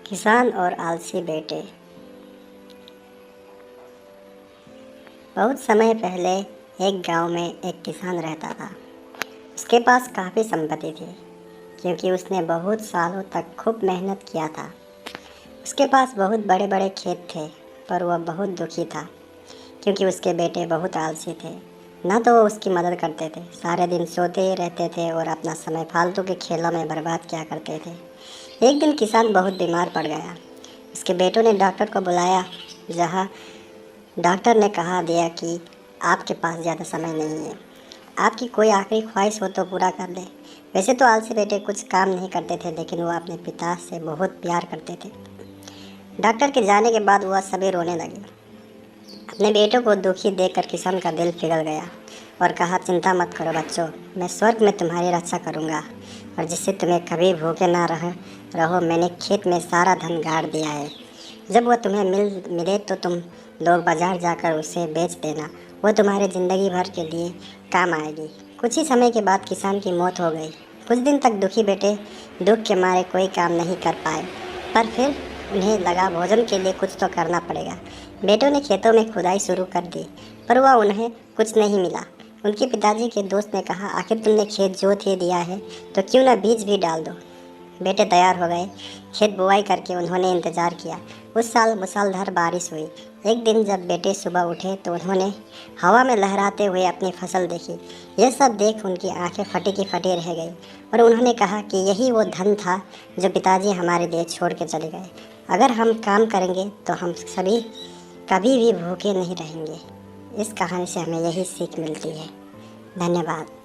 किसान और आलसी बेटे। बहुत समय पहले एक गांव में एक किसान रहता था। उसके पास काफ़ी संपत्ति थी क्योंकि उसने बहुत सालों तक खूब मेहनत किया था। उसके पास बहुत बड़े बड़े खेत थे, पर वह बहुत दुखी था क्योंकि उसके बेटे बहुत आलसी थे। ना तो वो उसकी मदद करते थे, सारे दिन सोते ही रहते थे और अपना समय फालतू के खेलों में बर्बाद किया करते थे। एक दिन किसान बहुत बीमार पड़ गया। उसके बेटों ने डॉक्टर को बुलाया, जहाँ डॉक्टर ने कहा दिया कि आपके पास ज़्यादा समय नहीं है, आपकी कोई आखिरी ख्वाहिश हो तो पूरा कर ले। वैसे तो आलसी बेटे कुछ काम नहीं करते थे, लेकिन वह अपने पिता से बहुत प्यार करते थे। डॉक्टर के जाने के बाद वह सभी रोने लगे। अपने बेटों को दुखी देखकर किसान का दिल पिघल गया और कहा, चिंता मत करो बच्चों, मैं स्वर्ग में तुम्हारी रक्षा करूंगा और जिससे तुम्हें कभी भूखे ना रहो। मैंने खेत में सारा धन गाड़ दिया है। जब वह तुम्हें मिले तो तुम लोग बाजार जाकर उसे बेच देना। वो तुम्हारे ज़िंदगी भर के लिए काम आएगी। कुछ ही समय के बाद किसान की मौत हो गई। कुछ दिन तक दुखी बेटे दुख के मारे कोई काम नहीं कर पाए, पर फिर उन्हें लगा भोजन के लिए कुछ तो करना पड़ेगा। बेटों ने खेतों में खुदाई शुरू कर दी, पर वह उन्हें कुछ नहीं मिला। उनके पिताजी के दोस्त ने कहा, आखिर तुमने खेत जोत ही दिया है तो क्यों ना बीज भी डाल दो। बेटे तैयार हो गए। खेत बुआई करके उन्होंने इंतज़ार किया। उस साल मूसलाधार बारिश हुई। एक दिन जब बेटे सुबह उठे तो उन्होंने हवा में लहराते हुए अपनी फसल देखी। यह सब देख उनकी आंखें फटी की फटी रह गई और उन्होंने कहा कि यही वो धन था जो पिताजी हमारे लिए छोड़ के चले गए। अगर हम काम करेंगे तो हम सभी कभी भी भूखे नहीं रहेंगे। इस कहानी से हमें यही सीख मिलती है। धन्यवाद।